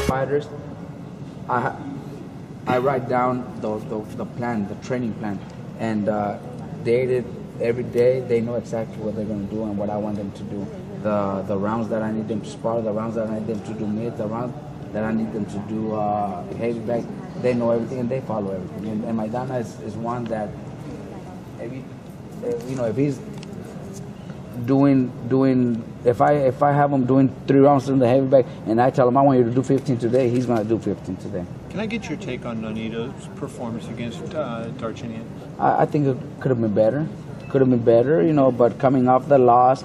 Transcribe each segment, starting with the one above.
Fighters, I write down the plan, the training plan, and they did every day. They know exactly what they're going to do and what I want them to do. The rounds that I need them to spar, the rounds that I need them to do mid, the rounds that I need them to do heavy back. They know everything and they follow everything. And Maidana is one that, if he's doing if I have him doing 3 rounds in the heavy back and I tell him I want you to do 15 today, he's going to do 15 today. Can I get your take on Nonito's performance against Darchinian? I think it could have been better. But coming off the loss,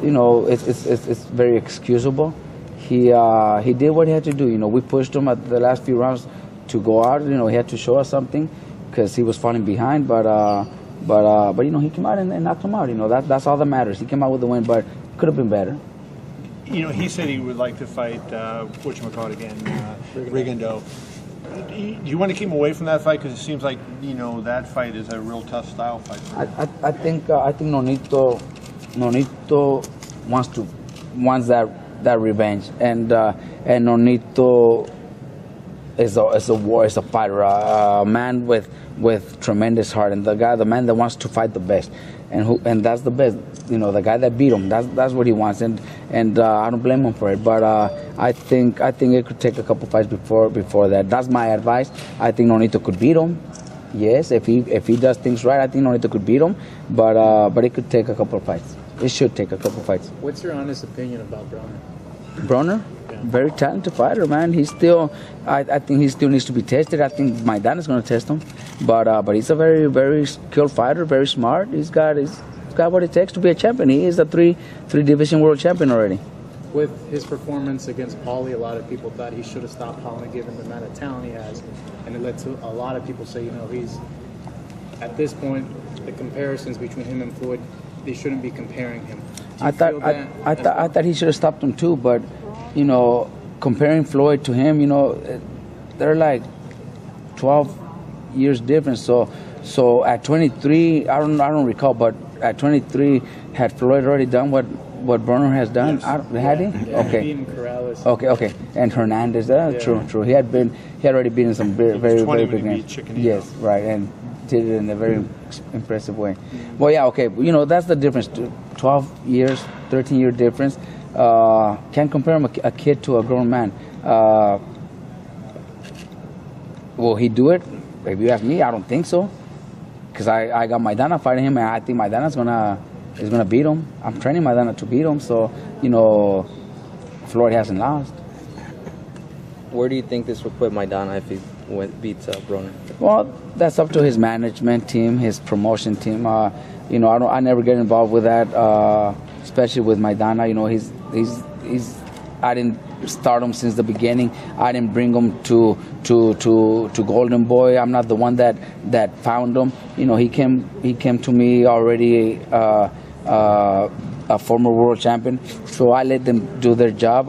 it's very excusable. He did what he had to do. We pushed him at the last few rounds to go out. He had to show us something because he was falling behind. But he came out and knocked him out. That's all that matters. He came out with the win, but could have been better. He said he would like to fight whatchamacallit again, Rigondeaux. Do you want to keep him away from that fight because it seems like that fight is a real tough style fight? I think Nonito wants that revenge, and Nonito is a fighter, a man with tremendous heart, and the man that wants to fight the best, and that's the best. The guy that beat him, that's what he wants, and I don't blame him for it. But I think it could take a couple fights before that. That's my advice. I think Nonito could beat him. Yes, if he does things right, I think Nonito could beat him. But it could take a couple of fights. It should take a couple of fights. What's your honest opinion about Broner? Broner? Very talented fighter, man. I think he still needs to be tested. I think Maidana is going to test him, but he's a very, very skilled fighter, very smart. He's got what it takes to be a champion. He is a three division world champion already. With his performance against Paulie, a lot of people thought he should have stopped Paulie given the amount of talent he has, and it led to a lot of people say, he's at this point the comparisons between him and Floyd, they shouldn't be comparing him. I thought he should have stopped him too, but comparing Floyd to him, they're like 12 years difference. So at 23, I don't recall, but at 23, had Floyd already done what Broner has done? Yes. Had he? Yeah, okay. Okay. And Hernandez, true. He had already been in some very, very, very big games. Yes, right, and did it in a very impressive way. Well, yeah, okay. That's the difference. 12 years, 13-year difference. Can't compare him a kid to a grown man. Will he do it? If you ask me, I don't think so. Because I got Maidana fighting him, and I think Maidana's gonna beat him. I'm training Maidana to beat him, so Floyd hasn't lost. Where do you think this would put Maidana if he beats Broner? Well, that's up to his management team, his promotion team. I never get involved with that, especially with Maidana. I didn't start him since the beginning. I didn't bring him to Golden Boy. I'm not the one that found him. He came to me already a former world champion. So I let them do their job.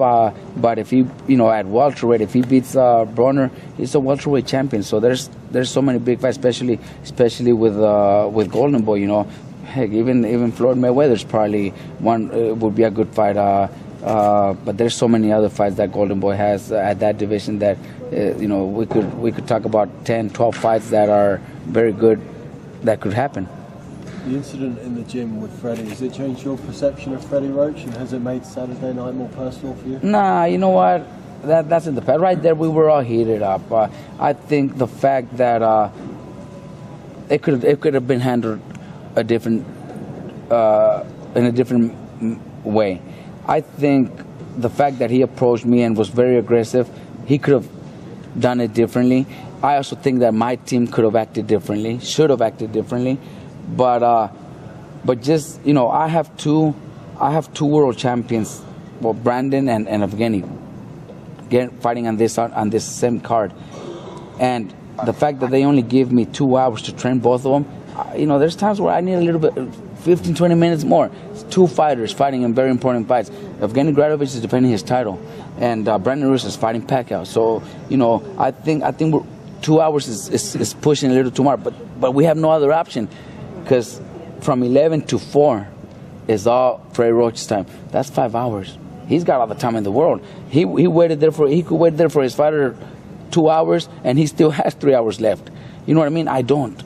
But if he, at welterweight, if he beats Broner, he's a welterweight champion. So there's so many big fights, especially with Golden Boy. Heck, even Floyd Mayweather's probably one would be a good fight. But there's so many other fights that Golden Boy has at that division that we could talk about 10, 12 fights that are very good that could happen. The incident in the gym with Freddie, has it changed your perception of Freddie Roach, and has it made Saturday night more personal for you? Nah, you know what? That's in the past. Right there, we were all heated up. I think the fact that it could have been handled in a different way. I think the fact that he approached me and was very aggressive, he could have done it differently. I also think that my team could have acted differently, should have acted differently. But just I have two world champions, well, Brandon and Evgeny, fighting on this same card, and the fact that they only give me 2 hours to train both of them, there's times where I need a little bit, 15, 20 minutes more. It's 2 fighters fighting in very important fights. Evgeny Gradovich is defending his title, and Brandon Rios is fighting Pacquiao. So I think 2 hours is pushing a little too much, but we have no other option. Because from 11 to 4 is all Freddie Roach's time. That's 5 hours. He's got all the time in the world. He could wait there for his fighter 2 hours, and he still has 3 hours left. You know what I mean? I don't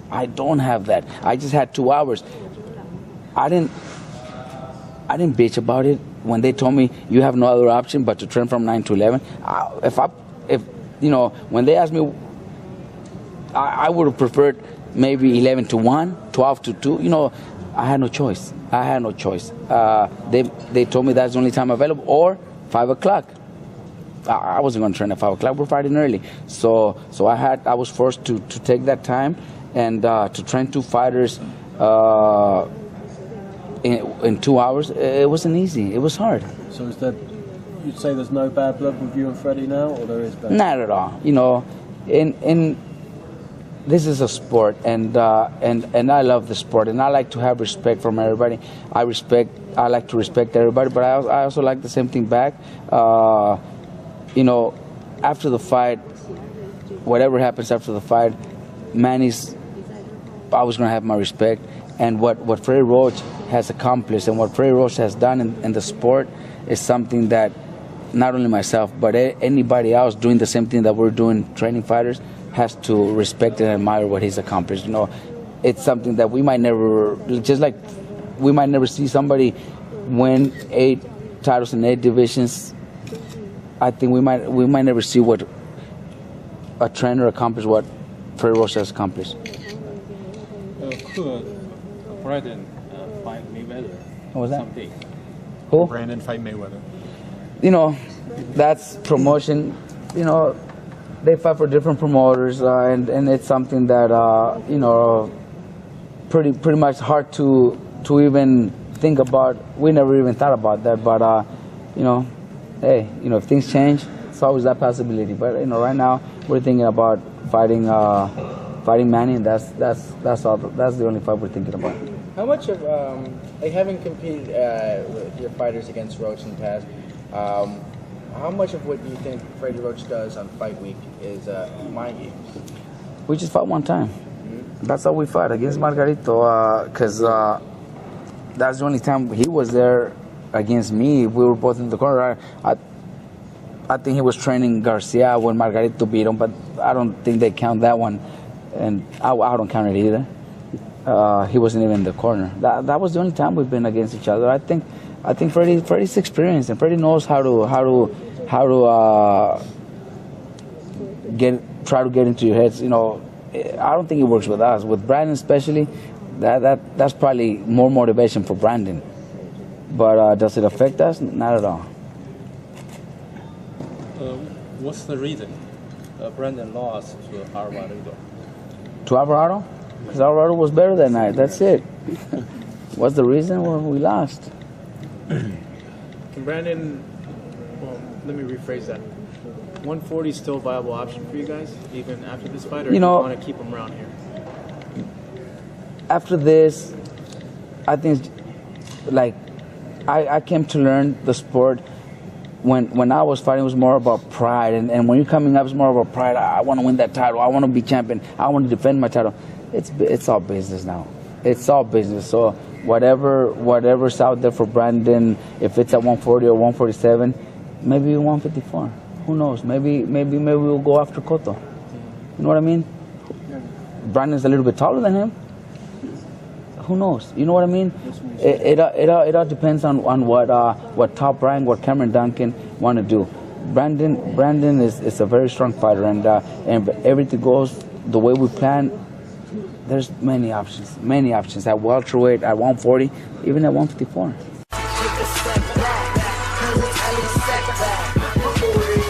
have that. I just had 2 hours. I didn't bitch about it when they told me you have no other option but to train from 9 to 11. If you know, when they asked me, I would have preferred maybe 11 to 1, 12 to 2. You know, I had no choice. They told me that's the only time available, or 5 o'clock. I wasn't going to train at 5 o'clock. We're fighting early, so I was forced to take that time and to train 2 fighters in 2 hours. It wasn't easy. It was hard. So is that, you'd say there's no bad blood with you and Freddie now, or there is bad? Not at all. You know, in this is a sport, and I love the sport, and I like to have respect from everybody. I like to respect everybody, but I also like the same thing back. You know, after the fight, whatever happens after the fight, Manny's always going to have my respect. And what Freddie Roach has accomplished and what Freddie Roach has done in the sport is something that not only myself, but anybody else doing the same thing that we're doing, training fighters, has to respect and admire what he's accomplished. You know, it's something that we might never, just like we might never see somebody win 8 titles in 8 divisions. I think we might never see what a trainer accomplished, what Freddie Roach has accomplished. Could Brandon fight Mayweather? What was that? Someday? Who? Brandon fight Mayweather. You know, that's promotion. You know, they fight for different promoters, and it's something that you know, pretty much hard to even think about. We never even thought about that, but you know, hey, you know, if things change, it's always that possibility. But you know, right now we're thinking about fighting Manny, and that's all. That's the only fight we're thinking about. How much of like having competed with your fighters against Roach in the past? How much of what do you think Freddie Roach does on fight week is mind games? We just fought one time. That's all we fought, against Margarito, because that's the only time he was there against me. We were both in the corner. I think he was training Garcia when Margarito beat him, but I don't think they count that one, and I don't count it either. He wasn't even in the corner. That was the only time we've been against each other. I think Freddie's experienced, and Freddie knows how to try to get into your heads. You know, I don't think it works with us. With Brandon especially, that's probably more motivation for Brandon. But does it affect us? Not at all. What's the reason Brandon lost to Alvarado? To Alvarado? Because Alvarado was better that night. That's it. What's the reason? Well, we lost. Can Brandon, well, let me rephrase that. 140 is still a viable option for you guys, even after this fight, or do you want to keep him around here? After this, I think, like, I came to learn the sport. When I was fighting, it was more about pride, and when you're coming up, it's more about pride. I want to win that title. I want to be champion. I want to defend my title. It's all business now. It's all business. So whatever's out there for Brandon, if it's at 140 or 147, maybe 154. Who knows? Maybe we'll go after Cotto. You know what I mean? Brandon's a little bit taller than him. Who knows? You know what I mean? It all depends on what Top Rank, what Cameron Duncan want to do. Brandon is a very strong fighter, and if everything goes the way we plan, there's many options at welterweight, at 140, even at 154.